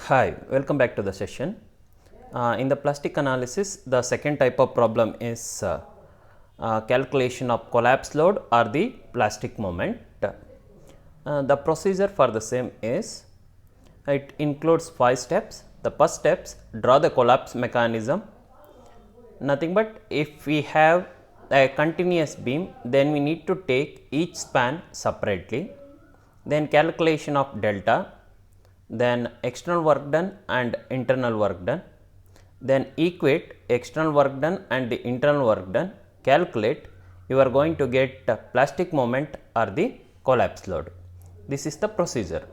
Hi, welcome back to the session. In the plastic analysis, the second type of problem is calculation of collapse load or the plastic moment. The procedure for the same is, it includes 5 steps. The first steps, draw the collapse mechanism. Nothing but if we have a continuous beam, then we need to take each span separately. Then calculation of delta, then external work done and internal work done, then equate external work done and the internal work done, calculate, you are going to get plastic moment or the collapse load. This is the procedure.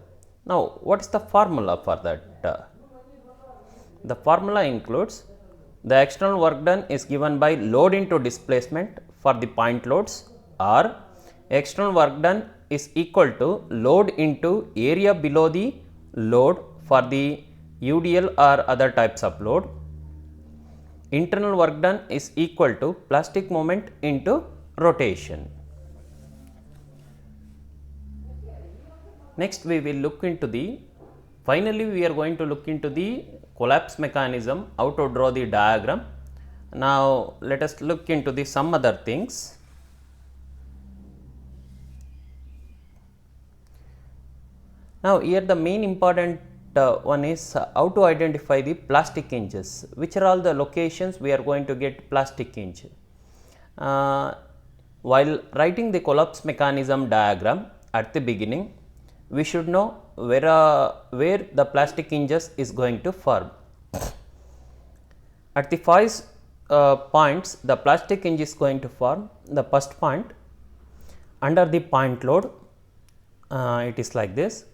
Now, what is the formula for that? The formula includes the external work done is given by load into displacement for the point loads, or external work done is equal to load into area below the load for the UDL or other types of load. Internal work done is equal to plastic moment into rotation. Next we will look into the, finally we are going to look into the collapse mechanism, how to draw the diagram. Now let us look into the some other things. Now here the main important one is how to identify the plastic hinges, which are all the locations we are going to get plastic hinge. While writing the collapse mechanism diagram at the beginning, we should know where the plastic hinges is going to form. At the 5 points, the plastic hinge is going to form. The first point under the point load, it is like this.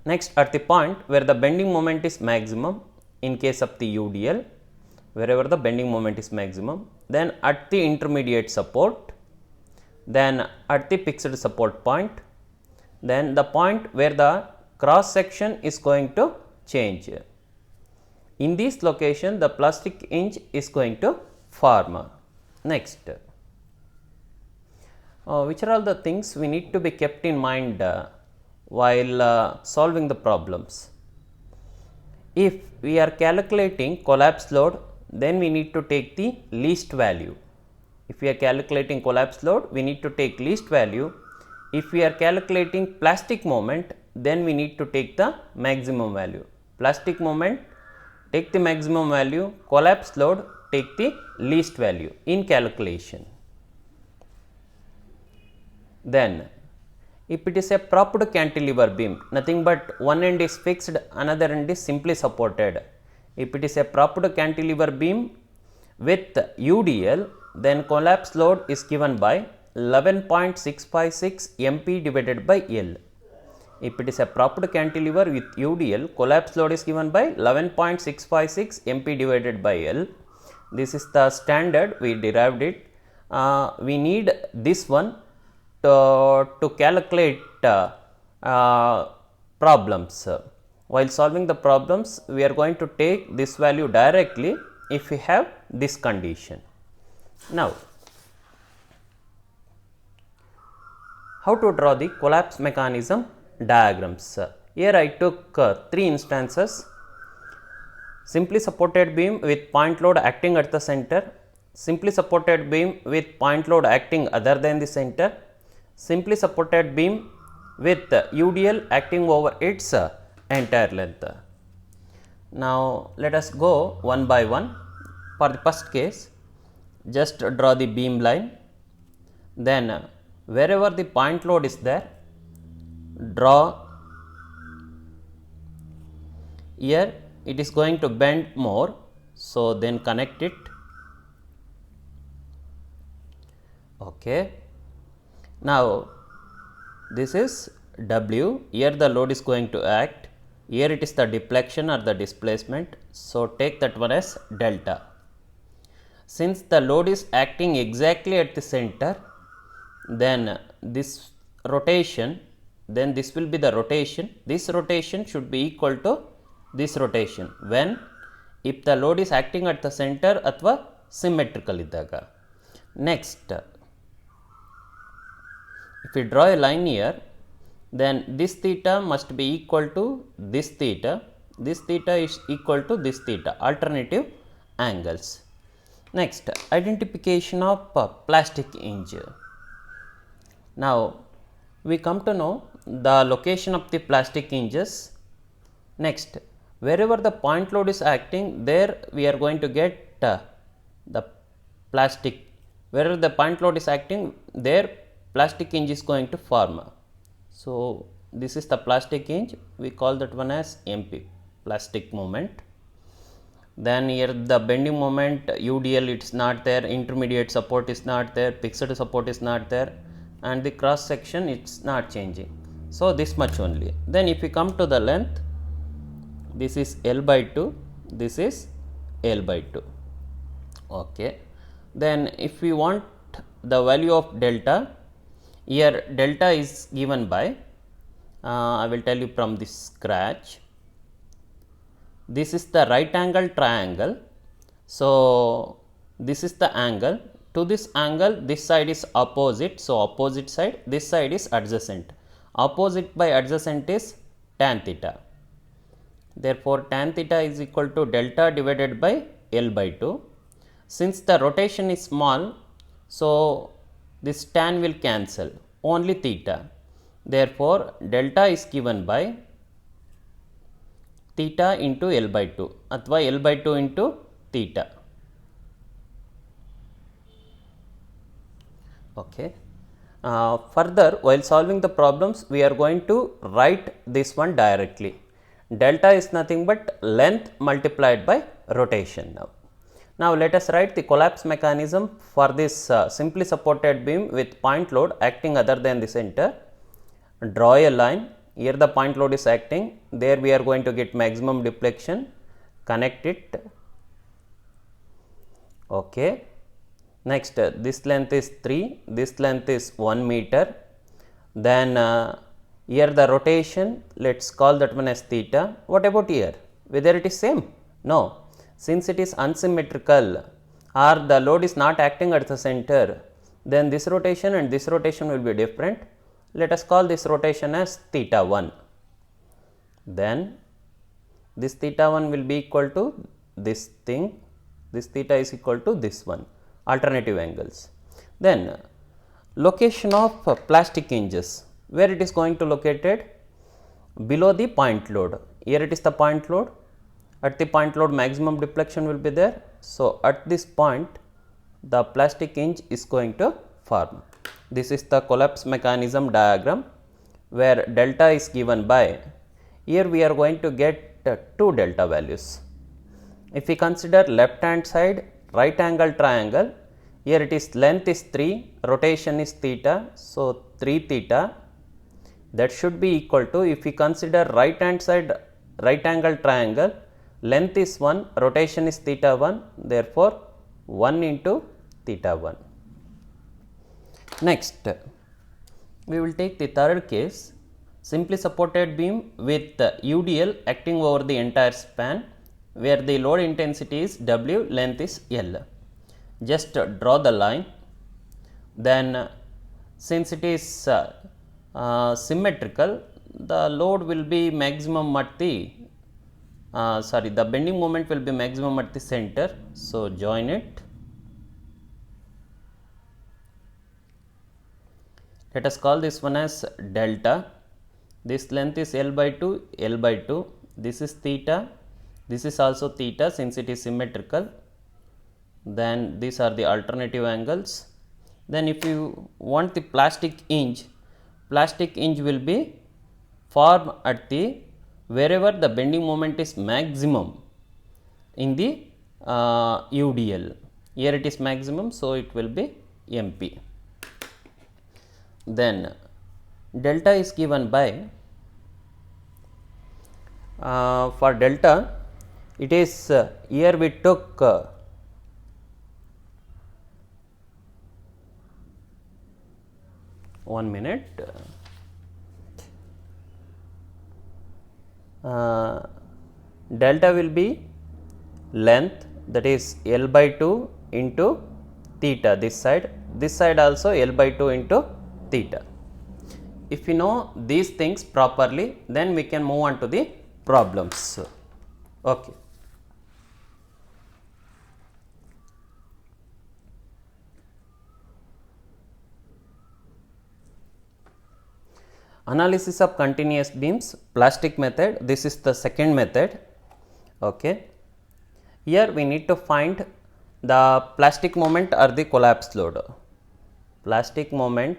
Next, at the point where the bending moment is maximum in case of the UDL, wherever the bending moment is maximum, then at the intermediate support, then at the fixed support point, then the point where the cross section is going to change. In this location, the plastic hinge is going to form. Next, which are all the things we need to be kept in mind while solving the problems. If we are calculating collapse load, then we need to take the least value. If we are calculating collapse load, we need to take least value. If we are calculating plastic moment, then we need to take the maximum value. Plastic moment, take the maximum value, collapse load, take the least value in calculation. Then, if it is a propped cantilever beam, nothing but one end is fixed, another end is simply supported. If it is a propped cantilever beam with UDL, then collapse load is given by 11.656 MP divided by L. If it is a propped cantilever with UDL, collapse load is given by 11.656 MP divided by L. This is the standard, we derived it. We need this one to calculate problems. While solving the problems, we are going to take this value directly if we have this condition. Now, how to draw the collapse mechanism diagrams? Here I took 3 instances: simply supported beam with point load acting at the center, simply supported beam with point load acting other than the center, simply supported beam with UDL acting over its entire length. Now, let us go one by one. For the first case, just draw the beam line, then wherever the point load is there, draw. Here it is going to bend more, so then connect it. Okay. Now, this is W, here the load is going to act, here it is the deflection or the displacement, so take that one as delta. Since the load is acting exactly at the center, then this rotation, then this will be the rotation, this rotation should be equal to this rotation when if the load is acting at the center athwa symmetrical iddaga. Next, if we draw a line here, then this theta must be equal to this theta, this theta is equal to this theta, alternative angles. Next, identification of plastic hinge. Now, we come to know the location of the plastic hinges. Next, wherever the point load is acting, there we are going to get the plastic. Wherever the point load is acting, there plastic hinge is going to form. So, this is the plastic hinge, we call that one as MP, plastic moment. Then here the bending moment UDL, it is not there, intermediate support is not there, fixed support is not there, and the cross section it is not changing. So, this much only. Then if we come to the length, this is L by 2, this is L by 2. Okay. Then if we want the value of delta, here delta is given by, I will tell you from this scratch. This is the right angle triangle. So, this is the angle. To this angle, this side is opposite. So, opposite side, this side is adjacent. Opposite by adjacent is tan theta. Therefore, tan theta is equal to delta divided by L by 2. Since the rotation is small, so this tan will cancel, only theta. Therefore, delta is given by theta into L by 2 athwa L by 2 into theta. Okay. Further, while solving the problems, we are going to write this one directly. Delta is nothing but length multiplied by rotation. Now, let us write the collapse mechanism for this simply supported beam with point load acting other than the center. Draw a line. Here the point load is acting, there we are going to get maximum deflection, connect it. Okay. Next, this length is 3, this length is 1 meter. Then here the rotation, let us call that one as theta. What about here? Whether it is same? No. Since it is unsymmetrical or the load is not acting at the center, then this rotation and this rotation will be different. Let us call this rotation as theta 1. Then this theta 1 will be equal to this thing, this theta is equal to this one, alternative angles. Then location of plastic hinges, where it is going to located? Below the point load. Here it is the point load. At the point load maximum deflection will be there. So, at this point the plastic hinge is going to form. This is the collapse mechanism diagram where delta is given by, here we are going to get two delta values. If we consider left hand side right angle triangle, here it is length is 3, rotation is theta. So, 3 theta, that should be equal to, if we consider right hand side right angle triangle, length is 1, rotation is theta 1, therefore 1 into theta 1. Next, we will take the third case, simply supported beam with UDL acting over the entire span, where the load intensity is W, length is L. Just draw the line. Then since it is symmetrical, the load will be maximum at the the bending moment will be maximum at the center. So, join it. Let us call this one as delta. This length is L by 2, L by 2. This is theta. This is also theta since it is symmetrical. Then these are the alternative angles. Then if you want the plastic hinge will be formed at the wherever the bending moment is maximum in the UDL. Here it is maximum, so it will be MP. Then delta is given by, for delta it is here we took 1 minute. Delta will be length, that is L by 2 into theta, this side also L by 2 into theta. If you know these things properly, then we can move on to the problems. Okay. Analysis of continuous beams, plastic method. This is the second method. Okay. Here we need to find the plastic moment or the collapse load. Plastic moment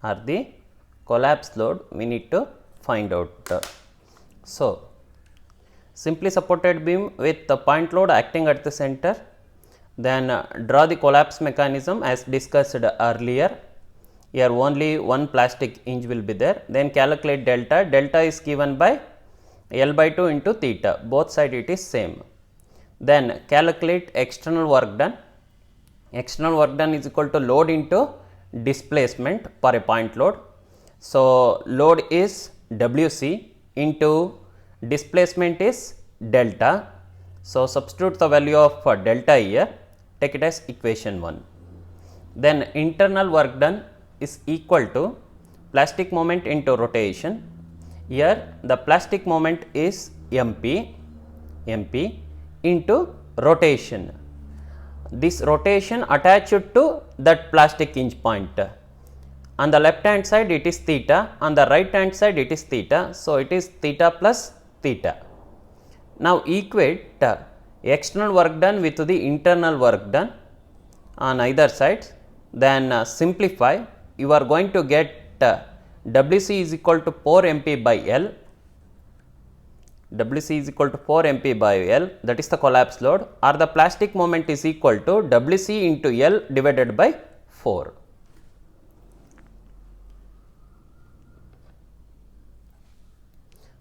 or the collapse load we need to find out. So, simply supported beam with the point load acting at the center, then draw the collapse mechanism as discussed earlier. Here only one plastic hinge will be there, then calculate delta. Delta is given by L by 2 into theta, both side it is same. Then calculate external work done. External work done is equal to load into displacement per a point load. So, load is Wc into displacement is delta. So, substitute the value of delta here, take it as equation 1. Then internal work done is equal to plastic moment into rotation. Here the plastic moment is mp into rotation. This rotation attached to that plastic hinge point. On the left hand side it is theta, on the right hand side it is theta. So, it is theta plus theta. Now, equate external work done with the internal work done on either side, then simplify. You are going to get Wc is equal to 4 mp by L. Wc is equal to 4 mp by L, that is the collapse load, or the plastic moment is equal to Wc into L divided by 4.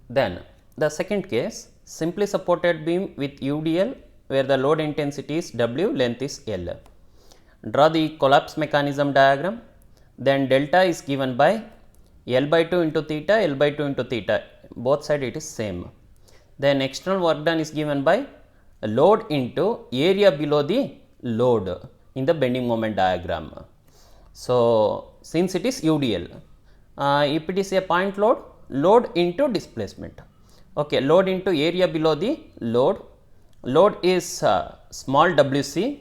Then the second case, simply supported beam with UDL where the load intensity is W, length is L. Draw the collapse mechanism diagram. Then delta is given by L by 2 into theta, L by 2 into theta, both side it is same. Then external work done is given by load into area below the load in the bending moment diagram. So, since it is UDL, if it is a point load, load into displacement. Okay, load into area below the load. Load is small Wc.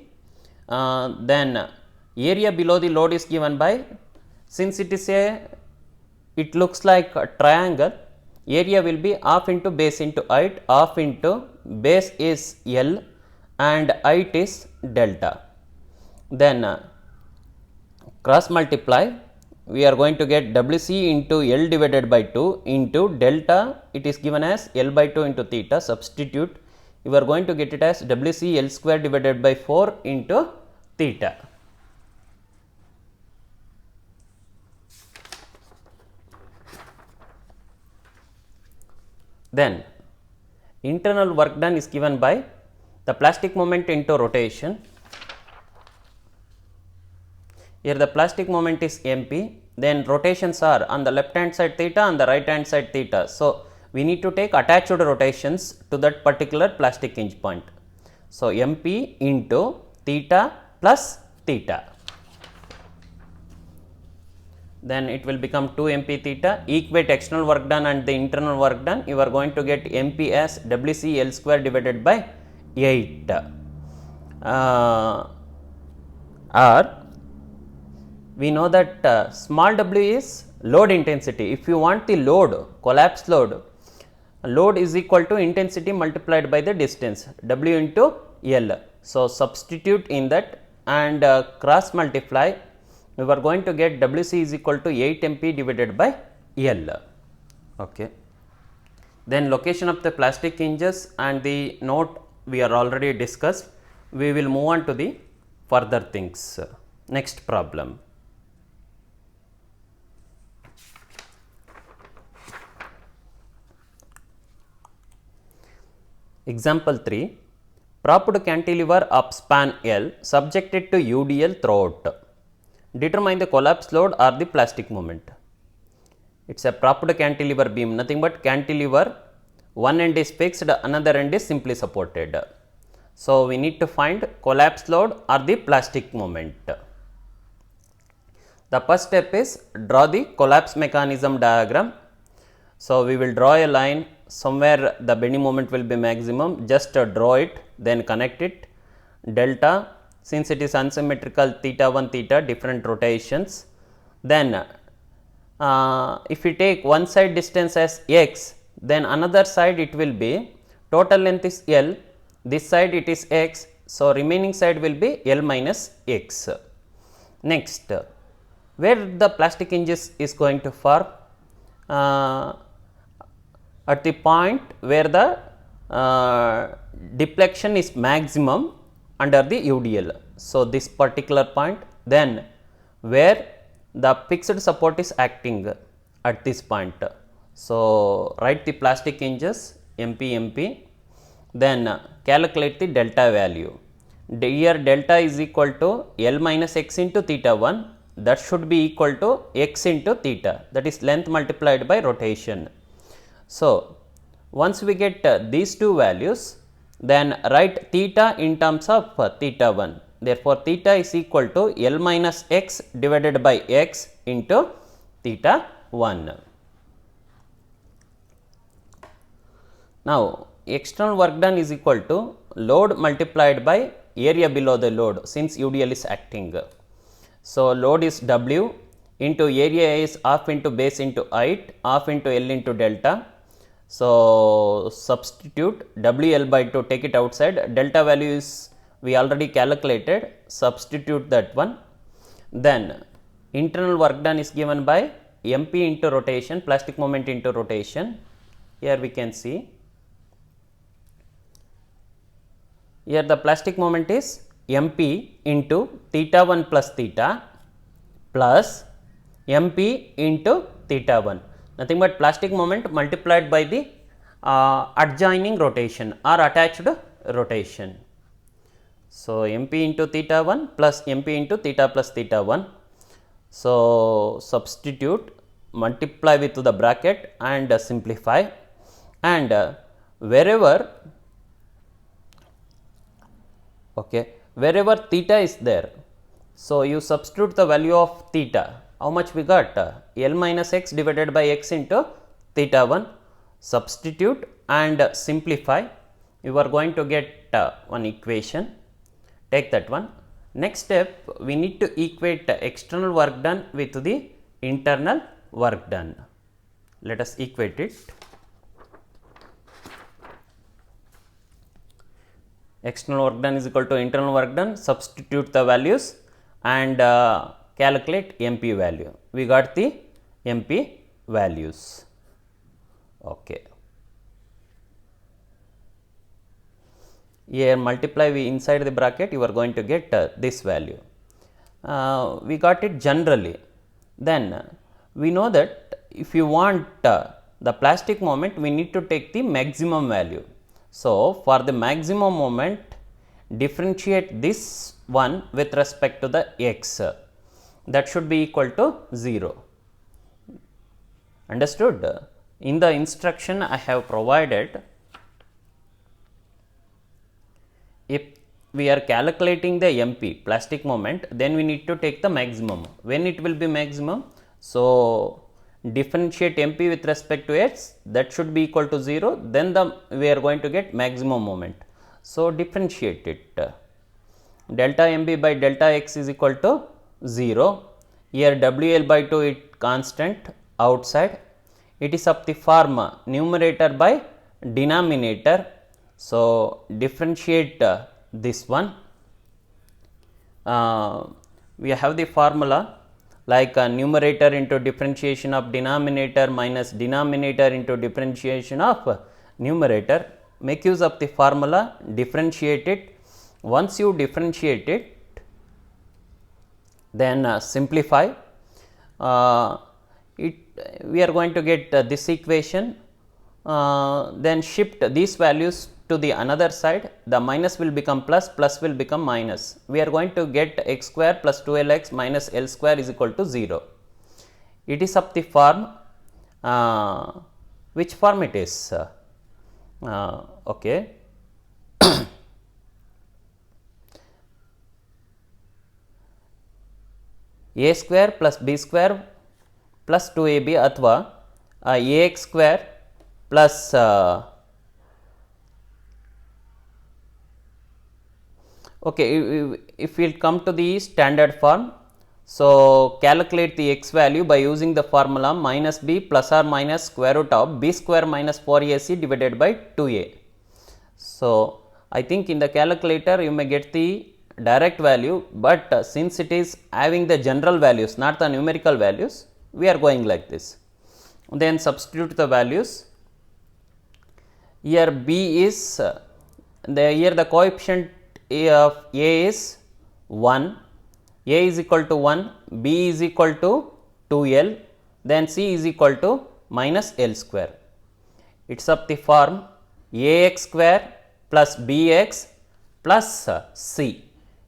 Then area below the load is given by, since it is it looks like a triangle, area will be half into base into height, half into base is L and height is delta. Then cross multiply, we are going to get Wc into L divided by 2 into delta, it is given as L by 2 into theta, substitute, you are going to get it as Wc L square divided by 4 into theta. Then internal work done is given by the plastic moment into rotation. Here the plastic moment is mp, then rotations are on the left hand side theta, on the right hand side theta. So, we need to take attached rotations to that particular plastic hinge point. So, mp into theta plus theta. Then it will become 2 mp theta, equate external work done and the internal work done, you are going to get mp as Wc L square divided by 8. Or we know that small w is load intensity. If you want the load, collapse load, load is equal to intensity multiplied by the distance, w into L. So, substitute in that and cross multiply, we are going to get Wc is equal to 8 mp divided by L. Okay. Then location of the plastic hinges and the note we are already discussed. We will move on to the further things. Next problem. Example 3, propped cantilever of span L subjected to UDL throughout. Determine the collapse load or the plastic moment. It is a propped cantilever beam, nothing but cantilever, one end is fixed, another end is simply supported. So, we need to find collapse load or the plastic moment. The first step is draw the collapse mechanism diagram. So, we will draw a line somewhere the bending moment will be maximum, just draw it, then connect it. Delta, since it is unsymmetrical, theta 1 theta, different rotations. Then if we take one side distance as x, then another side it will be, total length is L, this side it is x, so remaining side will be L minus x. Next, where the plastic hinges is going to form? At the point where the deflection is maximum under the UDL. So, this particular point, then where the fixed support is acting at this point. So, write the plastic hinges MP, then calculate the delta value. Here delta is equal to L minus x into theta 1, that should be equal to x into theta, that is length multiplied by rotation. So, once we get these two values, then write theta in terms of theta 1. Therefore, theta is equal to L minus x divided by x into theta 1. Now, external work done is equal to load multiplied by area below the load, since UDL is acting. So, load is W into area is half into base into height, half into L into delta. So, substitute WL by 2, take it outside, delta value is we already calculated, substitute that one. Then internal work done is given by MP into rotation, plastic moment into rotation. Here we can see, here the plastic moment is MP into theta 1 plus theta plus MP into theta 1, nothing but plastic moment multiplied by the adjoining rotation or attached rotation. So, MP into theta 1 plus MP into theta plus theta 1. So, substitute, multiply with the bracket and simplify, and wherever theta is there, so you substitute the value of theta. How much we got? L minus x divided by x into theta 1. Substitute and simplify, you are going to get one equation, take that one. Next step, we need to equate external work done with the internal work done. Let us equate it. External work done is equal to internal work done, substitute the values and calculate MP value. We got the MP values. Okay. Here multiply we inside the bracket, you are going to get this value. We got it generally. Then we know that if you want the plastic moment, we need to take the maximum value. So, for the maximum moment, differentiate this one with respect to the x, that should be equal to 0. Understood? In the instruction I have provided, if we are calculating the MP plastic moment, then we need to take the maximum. When it will be maximum? So, differentiate MP with respect to x, that should be equal to 0, then we are going to get maximum moment. So, differentiate it, delta MB by delta x is equal to 0, here WL by 2 it constant outside, it is of the form numerator by denominator. So, differentiate this one, we have the formula like numerator into differentiation of denominator minus denominator into differentiation of numerator. Make use of the formula, differentiate it. Once you differentiate it, then simplify, we are going to get this equation, then shift these values to the another side, the minus will become plus, plus will become minus. We are going to get x square plus 2lx minus L square is equal to 0. It is of the form, which form it is? Okay. A square plus b square plus 2ab अथवा ax square plus okay, if we will come to the standard form, so calculate the x value by using the formula minus b plus or minus square root of b square minus 4ac divided by 2a. So, I think in the calculator you may get the direct value, but since it is having the general values, not the numerical values, we are going like this. Then substitute the values. Here b is here the coefficient of a is 1, a is equal to 1, b is equal to 2l, then c is equal to minus l square. It is of the form ax square plus bx plus c.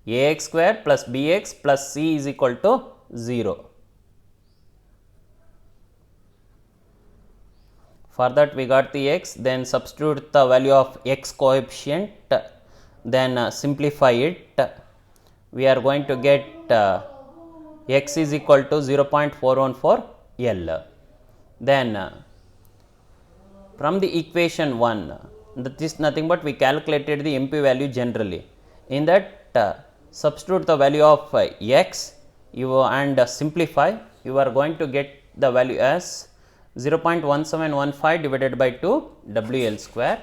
Ax square plus bx plus c is equal to 0. For that we got the x, then substitute the value of x coefficient, then simplify it. We are going to get x is equal to 0.414 L. Then from the equation 1, that is nothing but we calculated the MP value generally. In that substitute the value of x and simplify, you are going to get the value as 0.1715 divided by 2 WL square.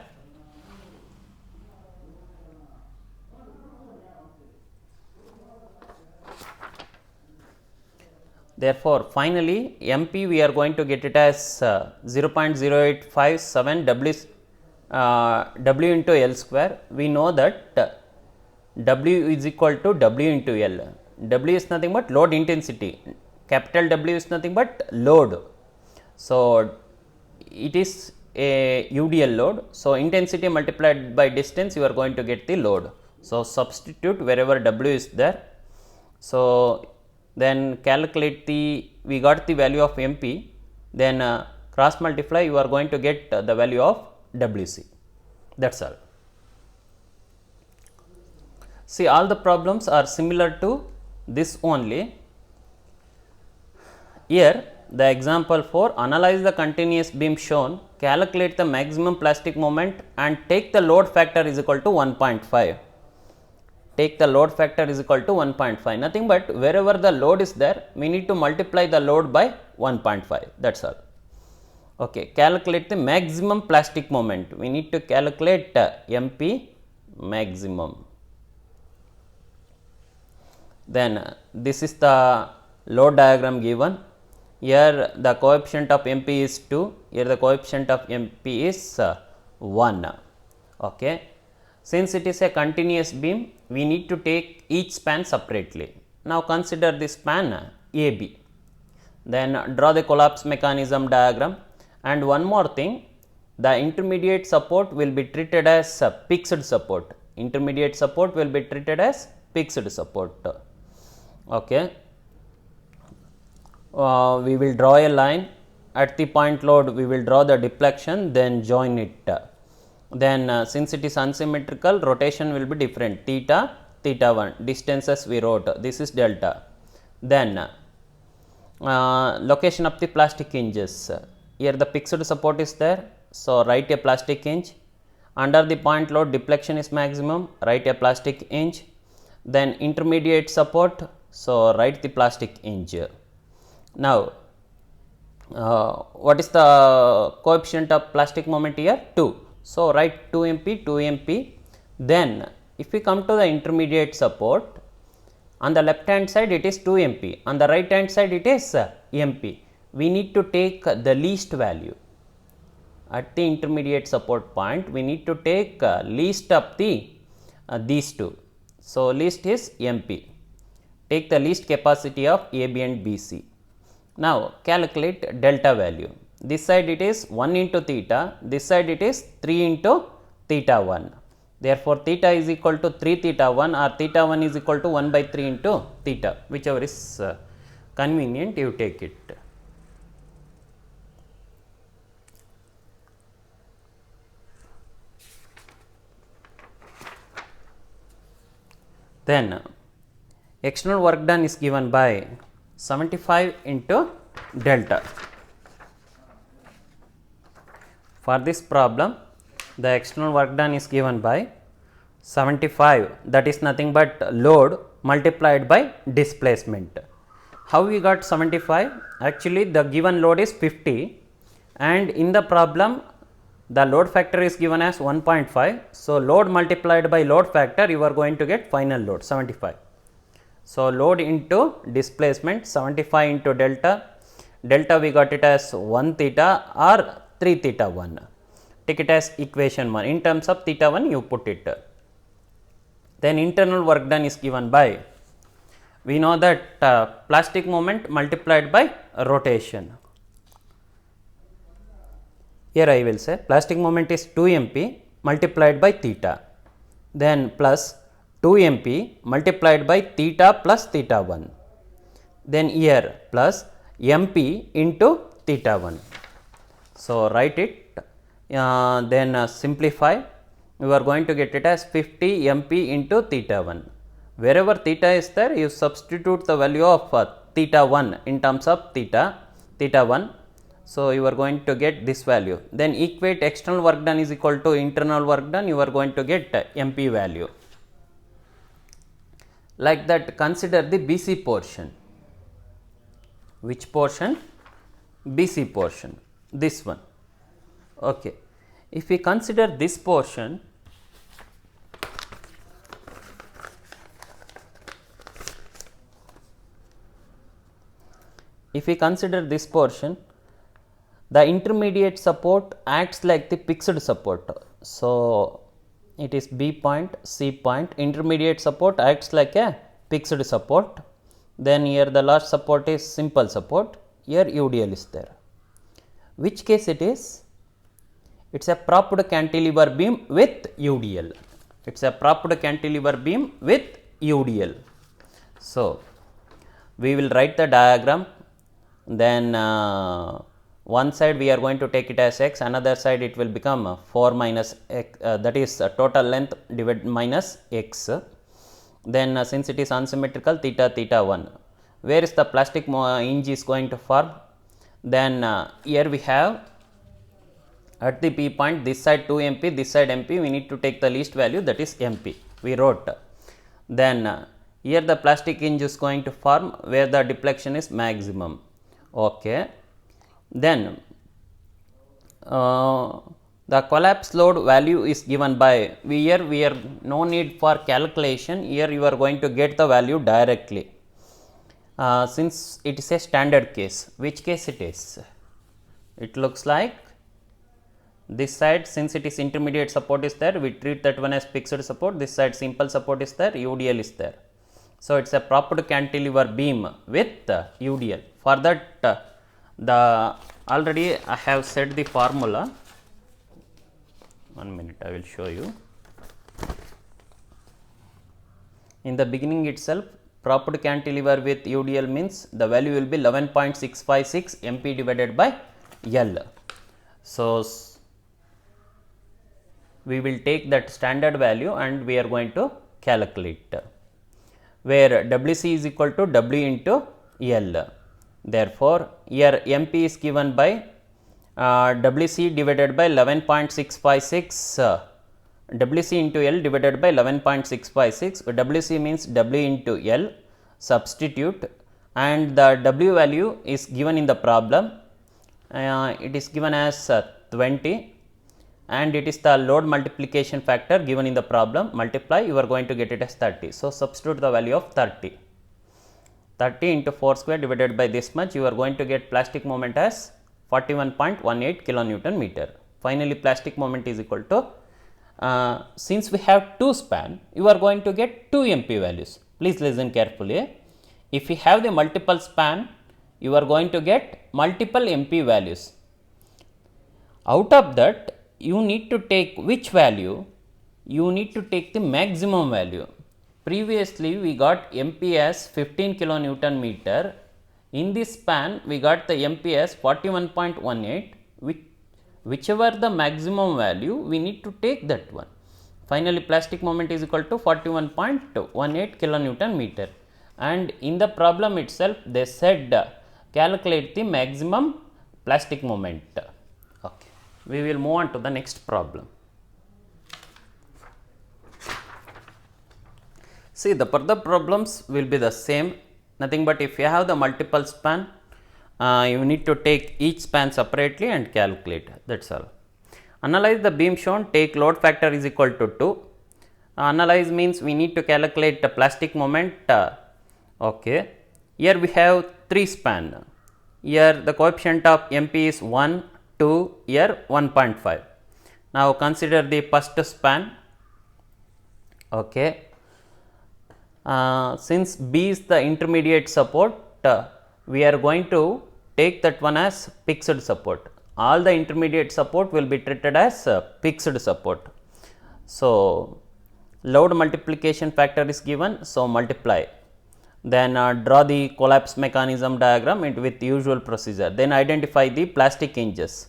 Therefore, finally, MP we are going to get it as 0.0857 W into L square. We know that W is equal to W into L. W is nothing but load intensity. Capital W is nothing but load. So, it is a UDL load. So, intensity multiplied by distance, you are going to get the load. So, substitute wherever W is there. So, then calculate we got the value of MP, then cross multiply, you are going to get the value of WC. That is all. See, all the problems are similar to this only. Here the example 4, analyze the continuous beam shown, calculate the maximum plastic moment and take the load factor is equal to 1.5. Take the load factor is equal to 1.5, nothing but wherever the load is there, we need to multiply the load by 1.5, that is all. Okay, calculate the maximum plastic moment, we need to calculate MP maximum. Then this is the load diagram given. Here the coefficient of MP is 2, here the coefficient of MP is 1. Okay. Since it is a continuous beam, we need to take each span separately. Now consider this span AB. Then draw the collapse mechanism diagram. And one more thing, the intermediate support will be treated as fixed support. Intermediate support will be treated as fixed support. Okay. We will draw a line at the point load, we will draw the deflection, then join it. Then since it is unsymmetrical, rotation will be different, theta, theta 1, distances we wrote, this is delta. Then location of the plastic hinges, here the fixed support is there, so write a plastic hinge. Under the point load, deflection is maximum, write a plastic hinge. Then intermediate support, so write the plastic hinge. Now what is the coefficient of plastic moment here? 2. So, write 2 MP, 2 MP. Then if we come to the intermediate support, on the left hand side it is 2 MP, on the right hand side it is MP. We need to take the least value. At the intermediate support point, we need to take least of the these two. So, least is MP. Take the least capacity of AB and BC. Now, calculate delta value. This side it is 1 into theta, this side it is 3 into theta 1. Therefore, theta is equal to 3 theta 1 or theta 1 is equal to 1 by 3 into theta, whichever is convenient, you take it. Then external work done is given by 75 into delta. For this problem, the external work done is given by 75, that is nothing but load multiplied by displacement. How we got 75? Actually, the given load is 50 and in the problem the load factor is given as 1.5. So, load multiplied by load factor, you are going to get final load 75. So, load into displacement 75 into delta, delta we got it as 1 theta or 3 theta 1, take it as equation 1, in terms of theta 1 you put it. Then internal work done is given by, we know that plastic moment multiplied by rotation. Here I will say plastic moment is 2 mp multiplied by theta, then plus 2 mp multiplied by theta plus theta 1, then here plus mp into theta 1. So, write it, then simplify, we are going to get it as 50 mp into theta 1. Wherever theta is there, you substitute the value of theta 1 in terms of theta 1. So, you are going to get this value, then equate external work done is equal to internal work done, you are going to get mp value. Like that, consider the BC portion. Which portion? BC portion, this one. Okay. If we consider this portion, the intermediate support acts like the fixed support. So, it is B point, C point, intermediate support acts like a fixed support, then here the last support is simple support, here UDL is there. Which case it is? It is a propped cantilever beam with UDL. It is a propped cantilever beam with UDL. So, we will write the diagram, then one side we are going to take it as x, another side it will become 4 minus x, that is total length divided minus x. Then since it is unsymmetrical, theta theta 1. Where is the plastic hinge is going to form? Then here we have at the P point, this side 2 mp, this side mp, we need to take the least value, that is mp, we wrote. Then here the plastic hinge is going to form where the deflection is maximum. Okay. Then the collapse load value is given by, we are no need for calculation, here you are going to get the value directly. Since it is a standard case, which case it is? It looks like this side, since it is intermediate support is there, we treat that one as fixed support, this side simple support is there, UDL is there. So, it is a propped cantilever beam with UDL. For that the already I have said the formula, 1 minute I will show you. In the beginning itself, propped cantilever with UDL means the value will be 11.656 mp divided by L. So, we will take that standard value and we are going to calculate, where WC is equal to W into L. Therefore, here mp is given by WC divided by 11.656, WC into L divided by 11.656, WC means W into L, substitute, and the W value is given in the problem, it is given as 20 and it is the load multiplication factor given in the problem, multiply, you are going to get it as 30. So, substitute the value of 30. 30 into 4 square divided by this much, you are going to get plastic moment as 41.18 kilonewton meter. Finally, plastic moment is equal to, since we have 2 span, you are going to get 2 mp values. Please listen carefully. If we have the multiple span, you are going to get multiple mp values. Out of that, you need to take which value? You need to take the maximum value. Previously, we got mp as 15 kilonewton meter. In this span, we got the mp as 41.18. Whichever the maximum value, we need to take that one. Finally, plastic moment is equal to 41.18 kilonewton meter. And in the problem itself, they said calculate the maximum plastic moment. Okay. we will move on to the next problem. See, the further problems will be the same, nothing but if you have the multiple span, you need to take each span separately and calculate, that is all. Analyze the beam shown, take load factor is equal to 2. Analyze means we need to calculate the plastic moment. Okay. Here we have 3 span. Here the coefficient of MP is 1, 2, here 1.5. Now consider the first span. Okay. Since B is the intermediate support, we are going to take that one as fixed support. All the intermediate support will be treated as fixed support. So load multiplication factor is given, so multiply. Then draw the collapse mechanism diagram with usual procedure. Then identify the plastic hinges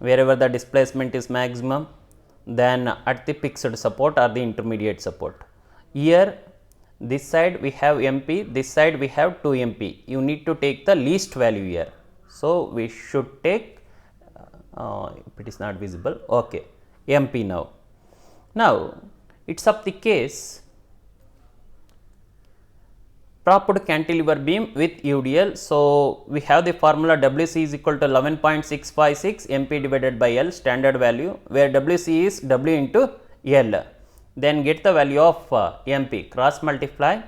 wherever the displacement is maximum, then at the fixed support or the intermediate support. Here this side we have MP, this side we have 2 MP. You need to take the least value here. So we should take, if it is not visible, okay, MP now. Now it is of the case propped cantilever beam with UDL. So we have the formula WC is equal to 11.656 MP divided by L, standard value, where WC is W into L. Then get the value of MP, cross multiply,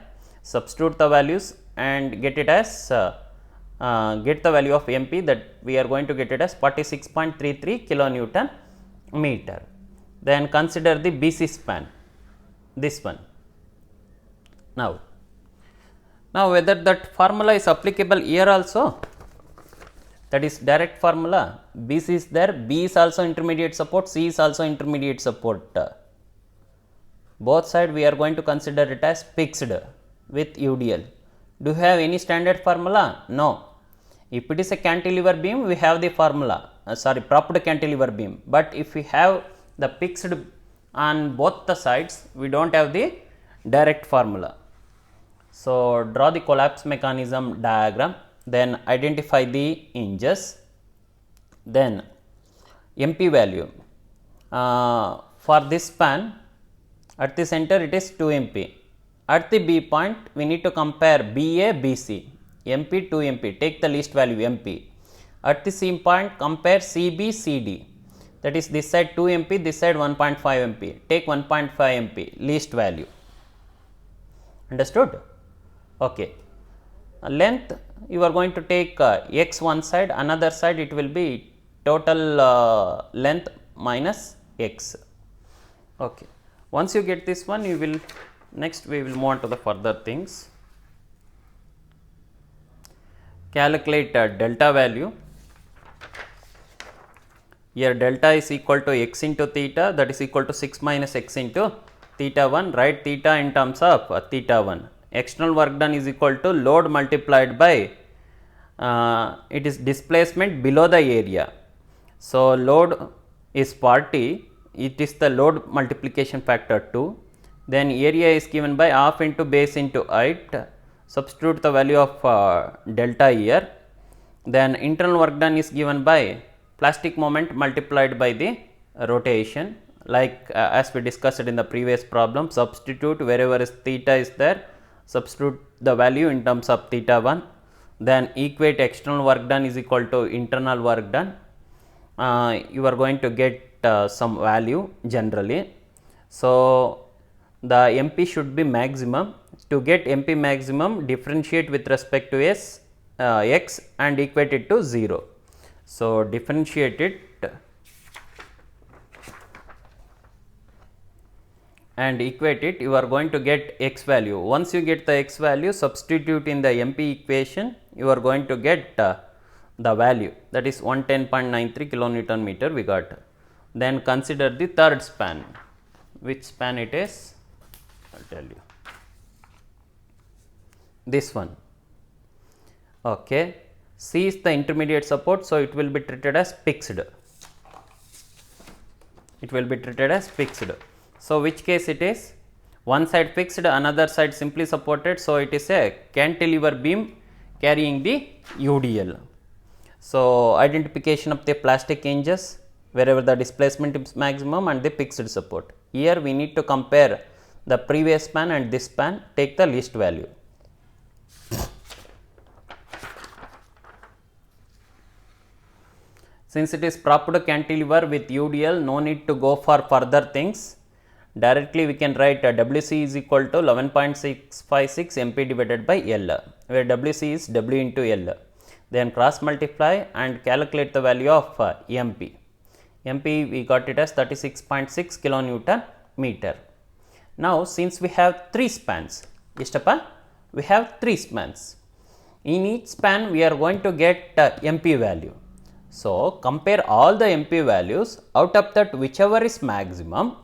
substitute the values and get it as get the value of MP, that we are going to get it as 46.33 kilonewton meter. Then consider the BC span, this one. Now whether that formula is applicable here also, that is direct formula, BC is there, B is also intermediate support, C is also intermediate support. Both side we are going to consider it as fixed with UDL. Do you have any standard formula? No. If it is a cantilever beam, we have the formula, propped cantilever beam. But if we have the fixed on both the sides, we do not have the direct formula. So draw the collapse mechanism diagram, then identify the hinges, then MP value. For this span, at the center it is 2 MP. At the B point, we need to compare BA, BC, MP, 2 MP, take the least value MP. At the C point, compare CB, CD, that is this side 2 MP, this side 1.5 MP, take 1.5 MP, least value. Understood? Okay. Length, you are going to take x one side, another side it will be total length minus x. Okay. Once you get this one, you will, next we will move on to the further things. Calculate delta value. Here delta is equal to x into theta, that is equal to 6 minus x into theta 1, write theta in terms of theta 1. External work done is equal to load multiplied by, it is displacement below the area. So load is 40. It is the load multiplication factor 2, then area is given by half into base into height, substitute the value of delta here, then internal work done is given by plastic moment multiplied by the rotation, like as we discussed in the previous problem, substitute wherever is theta is there, substitute the value in terms of theta 1, then equate external work done is equal to internal work done. You are going to get some value generally. So the MP should be maximum. To get MP maximum, differentiate with respect to x and equate it to 0. So differentiate it and equate it, you are going to get x value. Once you get the x value, substitute in the MP equation, you are going to get the value, that is 110.93 kilonewton meter we got. Then consider the third span. Which span it is? I will tell you. This one. Okay. C is the intermediate support, so it will be treated as fixed. It will be treated as fixed. So which case it is? One side fixed, another side simply supported. So it is a cantilever beam carrying the UDL. So identification of the plastic hinges. wherever the displacement is maximum and the fixed support. Here we need to compare the previous span and this span, take the least value. Since it is propped cantilever with UDL, no need to go for further things. Directly we can write WC is equal to 11.656 MP divided by L, where WC is W into L. Then cross multiply and calculate the value of MP. MP we got it as 36.6 kilonewton meter. Now since we have 3 spans, we have 3 spans. In each span we are going to get MP value. So compare all the MP values, out of that whichever is maximum,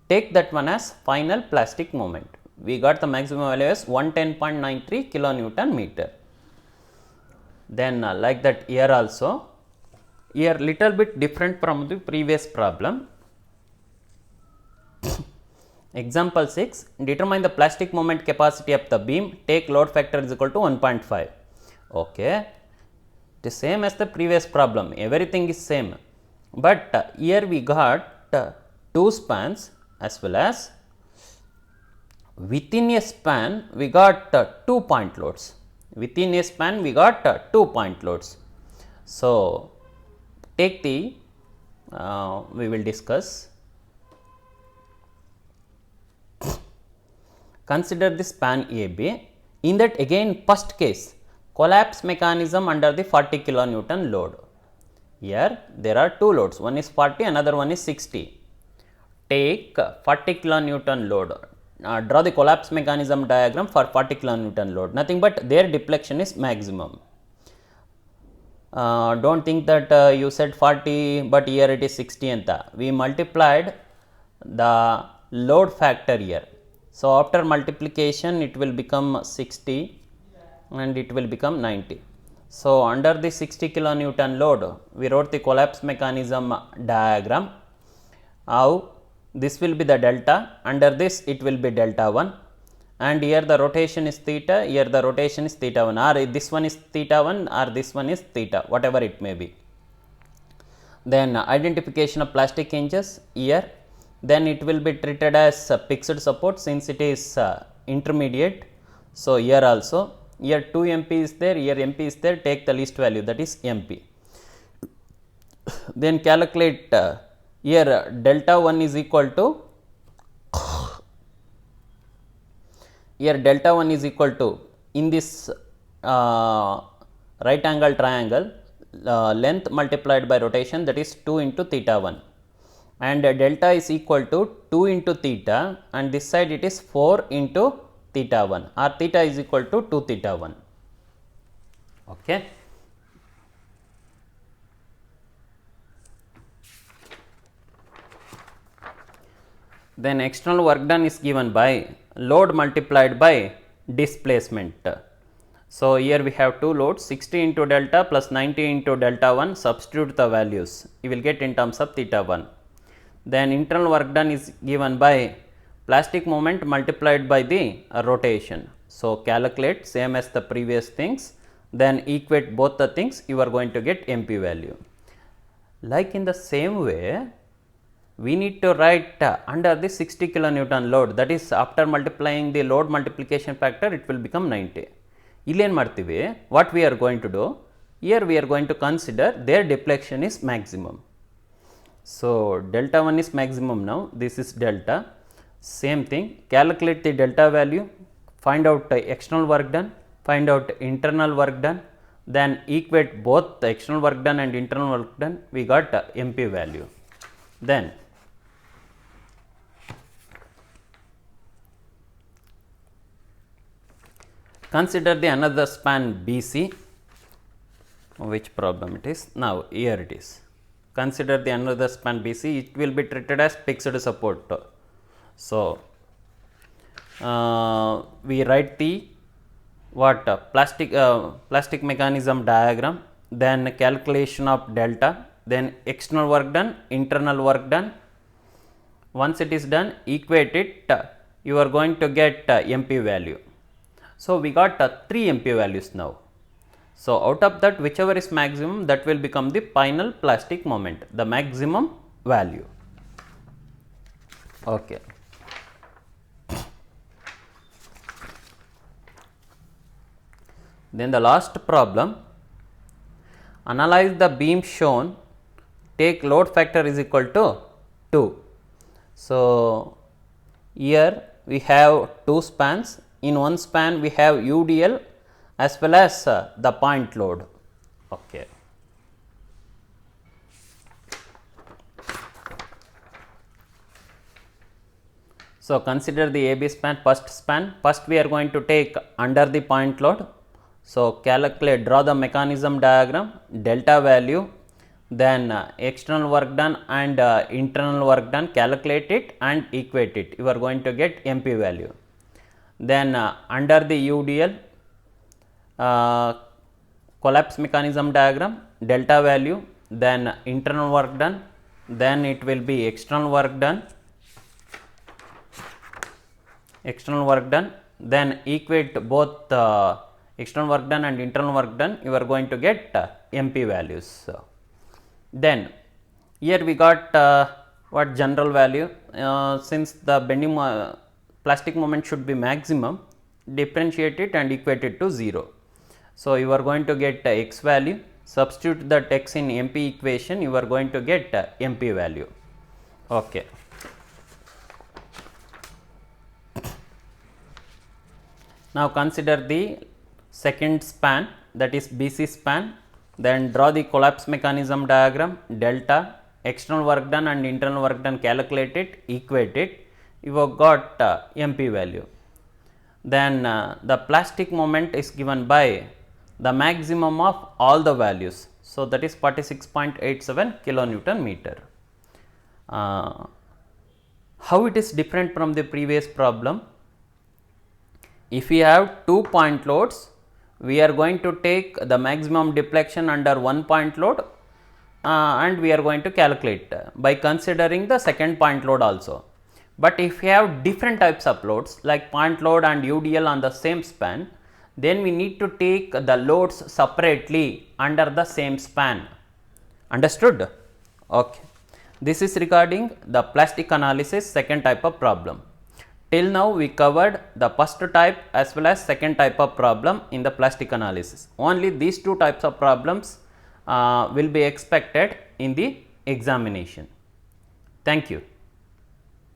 take that one as final plastic moment. We got the maximum value as 110.93 kilonewton meter. Then like that here also, here little bit different from the previous problem. Example 6, determine the plastic moment capacity of the beam, take load factor is equal to 1.5. Okay, it is same as the previous problem, everything is same, but here we got 2 spans as well as within a span we got 2 point loads. Within a span we got 2 point loads. So take the we will discuss. Consider the span AB. In that again first case, collapse mechanism under the 40 kilonewton load. Here there are 2 loads, one is 40, another one is 60. Take 40 kilonewton load. Draw the collapse mechanism diagram for 40 kilonewton load. Nothing but their deflection is maximum. Don't think that you said 40 but here it is 60 anta. We multiplied the load factor here. So after multiplication it will become 60 and it will become 90. So under the 60 kilonewton load we wrote the collapse mechanism diagram. How this will be the delta, under this it will be delta 1, and here the rotation is theta, here the rotation is theta 1, or this one is theta 1 or this one is theta, whatever it may be. Then identification of plastic hinges here, then it will be treated as fixed support since it is intermediate. So here also, here 2 MP is there, here MP is there, take the least value, that is MP. Then calculate here delta 1 is equal to, here delta 1 is equal to, in this right angle triangle, length multiplied by rotation, that is 2 into theta 1, and delta is equal to 2 into theta, and this side it is 4 into theta 1, or theta is equal to 2 theta 1. Okay. Then external work done is given by load multiplied by displacement. So here we have 2 loads, 60 into delta plus 90 into delta 1, substitute the values, you will get in terms of theta 1. Then internal work done is given by plastic moment multiplied by the rotation. So calculate same as the previous things, then equate both the things, you are going to get MP value. Like in the same way, we need to write under the 60 kilonewton load, that is after multiplying the load multiplication factor it will become 90. Illen martive, what we are going to do, here we are going to consider their deflection is maximum. So delta 1 is maximum now, this is delta, same thing, calculate the delta value, find out the external work done, find out internal work done, then equate both the external work done and internal work done, we got MP value. Then consider the another span BC, which problem it is, now here it is. Consider the another span BC, it will be treated as fixed support. So we write the plastic mechanism diagram, then calculation of delta, then external work done, internal work done. Once it is done, equate it, you are going to get MP value. So we got 3 MP values now. So, out of that whichever is maximum, that will become the final plastic moment, the maximum value. Okay. Then the last problem, analyze the beam shown, take load factor is equal to 2. So, here we have two spans, in one span we have UDL as well as the point load. Okay. So, consider the AB span, first span. First we are going to take under the point load. So, calculate, draw the mechanism diagram, delta value, then external work done and internal work done, calculate it and equate it. You are going to get MP value. Then under the UDL, collapse mechanism diagram, delta value, then internal work done, then it will be external work done, then equate both external work done and internal work done, you are going to get MP values. Then here we got what general value, since the bending plastic moment should be maximum, differentiate it and equate it to 0. So, you are going to get x value, substitute that x in MP equation, you are going to get MP value. Okay. Now, consider the second span, that is BC span, then draw the collapse mechanism diagram, delta, external work done and internal work done, calculate it, equate it, you have got MP value. Then the plastic moment is given by the maximum of all the values. So, that is 46.87 kilonewton meter. How it is different from the previous problem? If we have 2 point loads, we are going to take the maximum deflection under 1 point load and we are going to calculate by considering the second point load also. But if we have different types of loads like point load and UDL on the same span, then we need to take the loads separately under the same span. Understood? Okay. This is regarding the plastic analysis second type of problem. Till now we covered the first type as well as second type of problem in the plastic analysis. Only these two types of problems will be expected in the examination. Thank you.